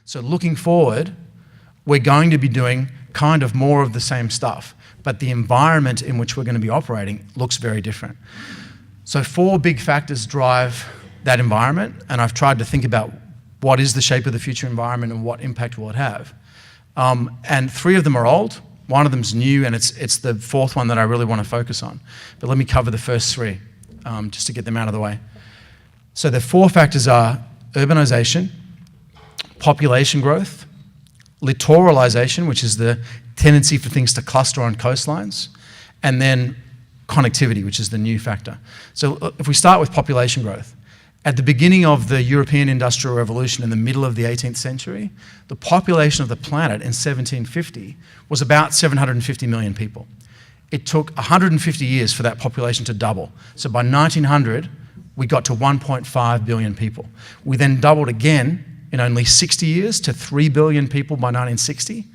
So looking forward, we're going to be doing kind of more of the same stuff, but the environment in which we're going to be operating looks very different. So 4 big factors drive that environment, and I've tried to think about what is the shape of the future environment and what impact will it have. And 3 of them are old, 1 of them's new, and it's the 4th one that I really want to focus on. But let me cover the first 3, just to get them out of the way. So the 4 factors are urbanization, population growth, littoralization, which is the tendency for things to cluster on coastlines, and then connectivity, which is the new factor. So if we start with population growth, at the beginning of the European Industrial Revolution in the middle of the 18th century, the population of the planet in 1750 was about 750 million people. It took 150 years for that population to double. So by 1900, we got to 1.5 billion people. We then doubled again in only 60 years to 3 billion people by 1960.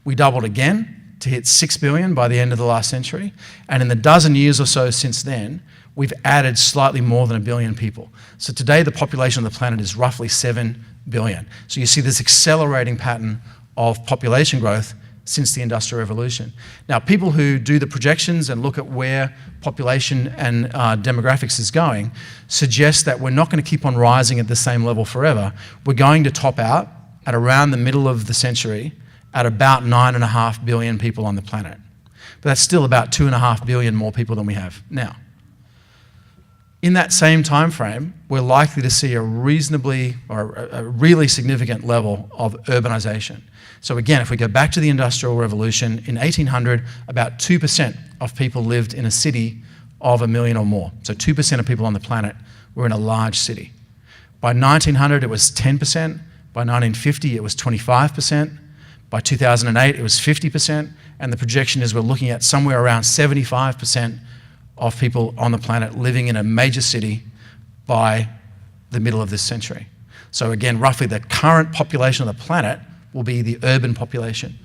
We doubled again to hit 6 billion by the end of the last century. And in the dozen years or so since then, we've added slightly more than 1 billion people. So today, the population of the planet is roughly 7 billion. So you see this accelerating pattern of population growth since the Industrial Revolution. Now, people who do the projections and look at where population and demographics is going suggest that we're not going to keep on rising at the same level forever. We're going to top out at around the middle of the century at about 9.5 billion people on the planet. But that's still about 2.5 billion more people than we have now. In that same time frame, we're likely to see a reasonably or a really significant level of urbanization. So again, if we go back to the Industrial Revolution, in 1800, about 2% of people lived in a city of 1 million or more. So 2% of people on the planet were in a large city. By 1900, it was 10%. By 1950, it was 25%. By 2008, it was 50%. And the projection is we're looking at somewhere around 75% of people on the planet living in a major city by the middle of this century. So again, roughly the current population of the planet will be the urban population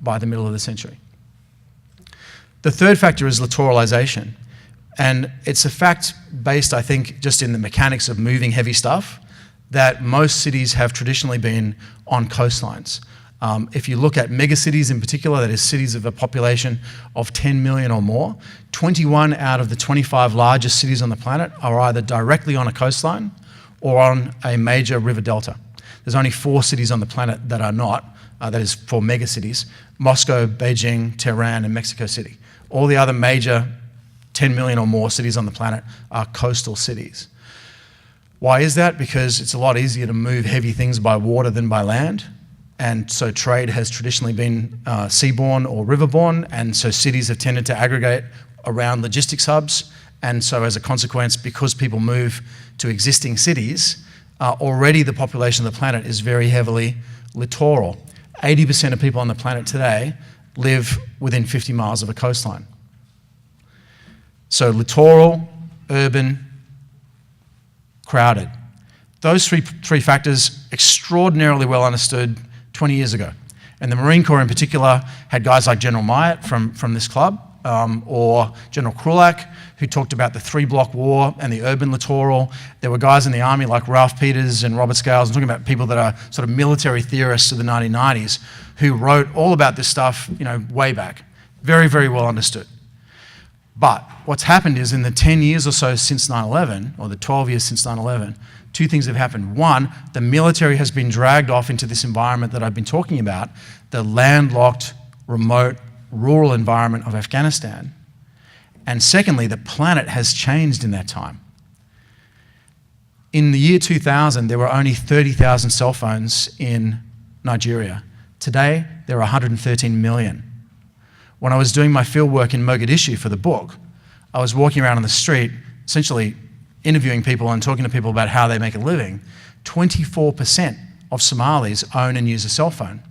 by the middle of the century. The third factor is littoralization. And it's a fact based, I think, just in the mechanics of moving heavy stuff, that most cities have traditionally been on coastlines. If you look at megacities in particular, that is cities of a population of 10 million or more, 21 out of the 25 largest cities on the planet are either directly on a coastline or on a major river delta. There's only 4 cities on the planet that are not, that is 4 megacities: Moscow, Beijing, Tehran, and Mexico City. All the other major 10 million or more cities on the planet are coastal cities. Why is that? Because it's a lot easier to move heavy things by water than by land. And so trade has traditionally been seaborne or riverborne, and so cities have tended to aggregate around logistics hubs. And so as a consequence, because people move to existing cities, already the population of the planet is very heavily littoral. 80% of people on the planet today live within 50 miles of a coastline. So littoral, urban, crowded. Those three factors, extraordinarily well understood 20 years ago. And the Marine Corps in particular had guys like General Myatt from this club, or General Krulak, who talked about the 3-block war and the urban littoral. There were guys in the Army like Ralph Peters and Robert Scales, and talking about people that are sort of military theorists of the 1990s, who wrote all about this stuff, way back. Very, very well understood. But what's happened is in the 10 years or so since 9/11, or the 12 years since 9/11, 2 things have happened. One, the military has been dragged off into this environment that I've been talking about, the landlocked, remote, rural environment of Afghanistan. And secondly, the planet has changed in that time. In the year 2000, there were only 30,000 cell phones in Nigeria. Today, there are 113 million. When I was doing my field work in Mogadishu for the book, I was walking around on the street, essentially interviewing people and talking to people about how they make a living. 24% of Somalis own and use a cell phone.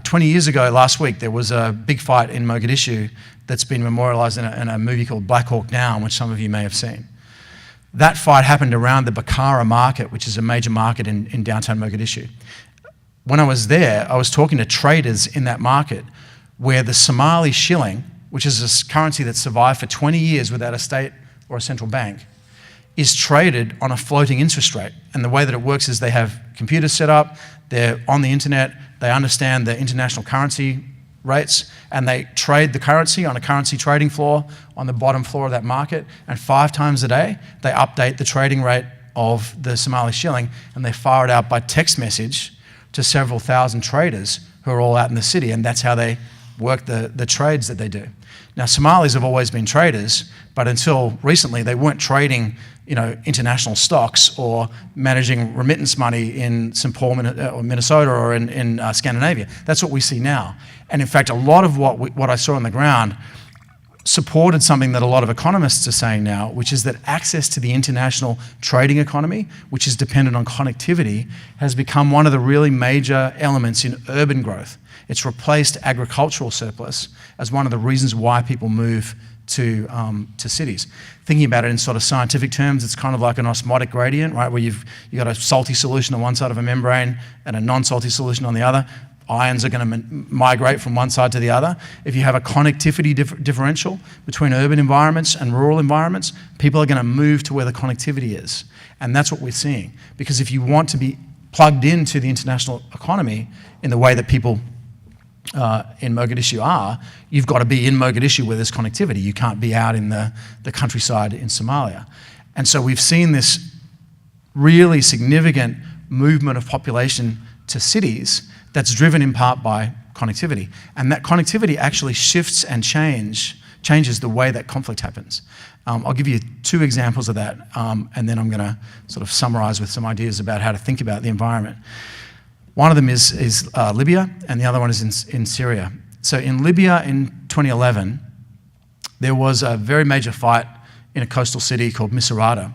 20 years ago, last week, there was a big fight in Mogadishu that's been memorialized in a movie called Black Hawk Down, which some of you may have seen. That fight happened around the Bakara market, which is a major market in downtown Mogadishu. When I was there, I was talking to traders in that market where the Somali shilling, which is a currency that survived for 20 years without a state or a central bank, is traded on a floating interest rate. And the way that it works is they have computers set up, they're on the internet, they understand the international currency rates, and they trade the currency on a currency trading floor on the bottom floor of that market, and 5 times a day they update the trading rate of the Somali shilling, and they fire it out by text message to several thousand traders who are all out in the city, and that's how they work the trades that they do. Now, Somalis have always been traders, but until recently they weren't trading, international stocks or managing remittance money in St. Paul, Minnesota, or in Scandinavia. That's what we see now. And in fact, a lot of what I saw on the ground supported something that a lot of economists are saying now, which is that access to the international trading economy, which is dependent on connectivity, has become one of the really major elements in urban growth. It's replaced agricultural surplus as one of the reasons why people move to cities. Thinking about it in sort of scientific terms, it's kind of like an osmotic gradient, right? Where you've got a salty solution on one side of a membrane and a non-salty solution on the other. Ions are going to migrate from one side to the other. If you have a connectivity differential between urban environments and rural environments, people are going to move to where the connectivity is. And that's what we're seeing. Because if you want to be plugged into the international economy in the way that people in Mogadishu are, you've got to be in Mogadishu where there's connectivity. You can't be out in the countryside in Somalia. And so we've seen this really significant movement of population to cities that's driven in part by connectivity. And that connectivity actually shifts and changes the way that conflict happens. I'll give you 2 examples of that, and then I'm going to sort of summarize with some ideas about how to think about the environment. One of them is Libya, and the other one is in Syria. So in Libya in 2011, there was a very major fight in a coastal city called Misrata,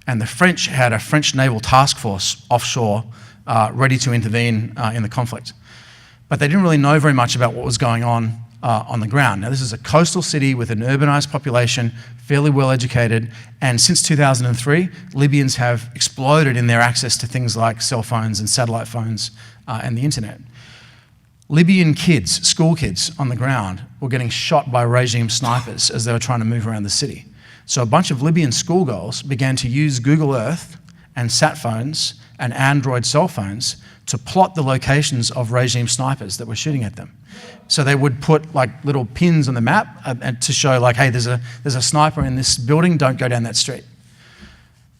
and the French had a French naval task force offshore ready to intervene in the conflict. But they didn't really know very much about what was going on the ground. Now, this is a coastal city with an urbanized population, fairly well educated, and since 2003, Libyans have exploded in their access to things like cell phones and satellite phones and the internet. Libyan kids, school kids on the ground, were getting shot by regime snipers as they were trying to move around the city. So a bunch of Libyan schoolgirls began to use Google Earth and sat phones and Android cell phones to plot the locations of regime snipers that were shooting at them. So they would put like little pins on the map to show like, hey, there's a sniper in this building, don't go down that street.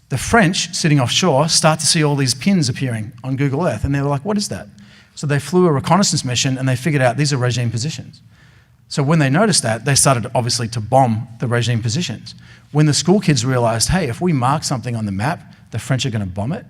The French, sitting offshore, start to see all these pins appearing on Google Earth, and they were like, what is that? So they flew a reconnaissance mission and they figured out these are regime positions. So when they noticed that, they started obviously to bomb the regime positions. When the school kids realized, hey, if we mark something on the map, the French are going to bomb it,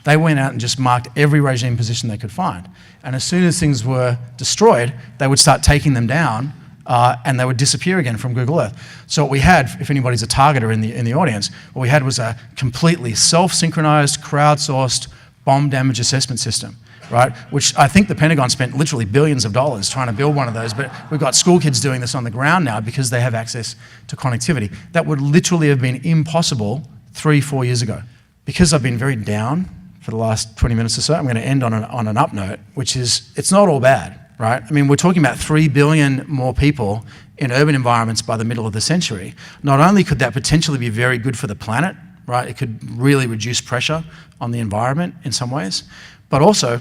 they went out and just marked every regime position they could find. And as soon as things were destroyed, they would start taking them down and they would disappear again from Google Earth. So what we had, if anybody's a targeter in the audience, what we had was a completely self-synchronized, crowdsourced bomb damage assessment system, right? Which I think the Pentagon spent literally billions of dollars trying to build one of those, but we've got school kids doing this on the ground now because they have access to connectivity. That would literally have been impossible 3-4 years ago. Because I've been very down for the last 20 minutes or so, I'm going to end on an up note, which is it's not all bad, right? I mean, we're talking about 3 billion more people in urban environments by the middle of the century. Not only could that potentially be very good for the planet, right? It could really reduce pressure on the environment in some ways, but also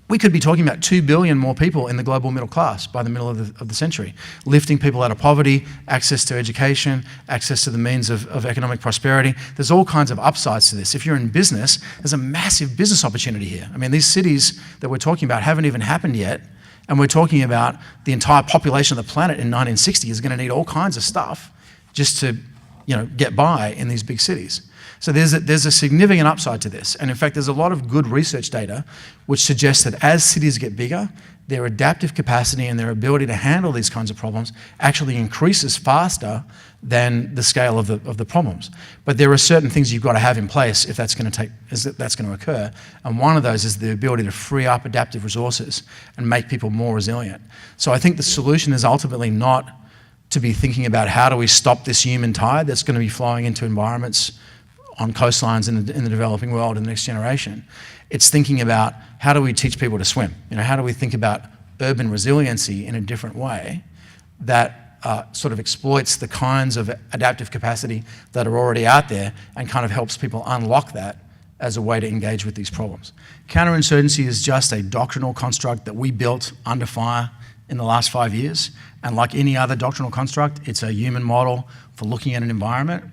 we could be talking about 2 billion more people in the global middle class by the middle of the century, lifting people out of poverty, access to education, access to the means of economic prosperity. There's all kinds of upsides to this. If you're in business, there's a massive business opportunity here. I mean, these cities that we're talking about haven't even happened yet, and we're talking about the entire population of the planet in 1960 is going to need all kinds of stuff just to, get by in these big cities. So there's a significant upside to this. And in fact, there's a lot of good research data which suggests that as cities get bigger, their adaptive capacity and their ability to handle these kinds of problems actually increases faster than the scale of the problems. But there are certain things you've got to have in place if that's going to occur. And one of those is the ability to free up adaptive resources and make people more resilient. So I think the solution is ultimately not to be thinking about how do we stop this human tide that's going to be flowing into environments on coastlines in the developing world in the next generation. It's thinking about how do we teach people to swim? How do we think about urban resiliency in a different way that sort of exploits the kinds of adaptive capacity that are already out there and kind of helps people unlock that as a way to engage with these problems. Counterinsurgency is just a doctrinal construct that we built under fire in the last 5 years. And like any other doctrinal construct, it's a human model for looking at an environment.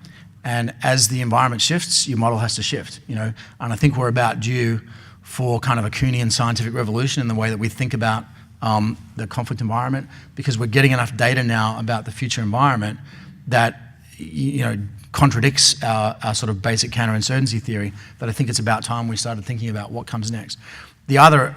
And as the environment shifts, your model has to shift, you know. And I think we're about due for kind of a Kuhnian scientific revolution in the way that we think about the conflict environment, because we're getting enough data now about the future environment that, you know, contradicts our sort of basic counterinsurgency theory, that I think it's about time we started thinking about what comes next. The other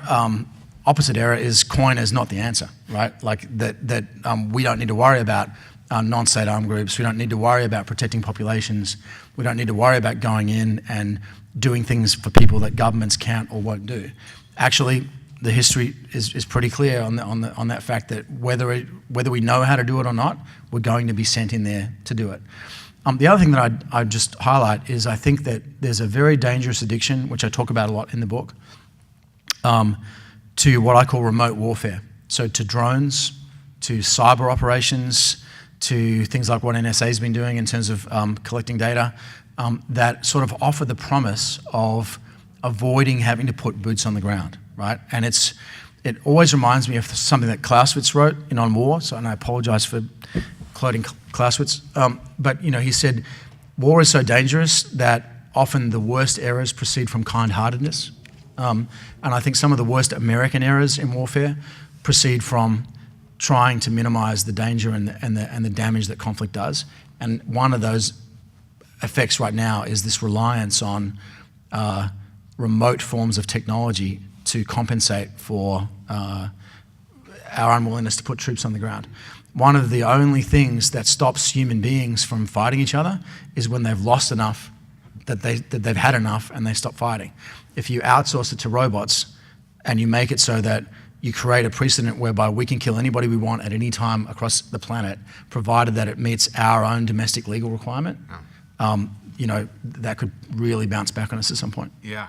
opposite error is coin is not the answer, right? Like that we don't need to worry about non-state armed groups. We don't need to worry about protecting populations. We don't need to worry about going in and doing things for people that governments can't or won't do. Actually, the history is pretty clear on that fact that whether we know how to do it or not, we're going to be sent in there to do it. The other thing that I'd just highlight is I think that there's a very dangerous addiction, which I talk about a lot in the book, to what I call remote warfare. So to drones, to cyber operations, to things like what NSA's been doing in terms of collecting data, that sort of offer the promise of avoiding having to put boots on the ground, right? And it always reminds me of something that Clausewitz wrote in On War, and I apologize for quoting Clausewitz, but you know, he said, war is so dangerous that often the worst errors proceed from kind-heartedness. And I think some of the worst American errors in warfare proceed from trying to minimize the danger and the damage that conflict does. And one of those effects right now is this reliance on remote forms of technology to compensate for our unwillingness to put troops on the ground. One of the only things that stops human beings from fighting each other is when they've lost enough, that they've had enough and they stop fighting. If you outsource it to robots and you make it so that you create a precedent whereby we can kill anybody we want at any time across the planet, provided that it meets our own domestic legal requirement, you know, that could really bounce back on us at some point. Yeah.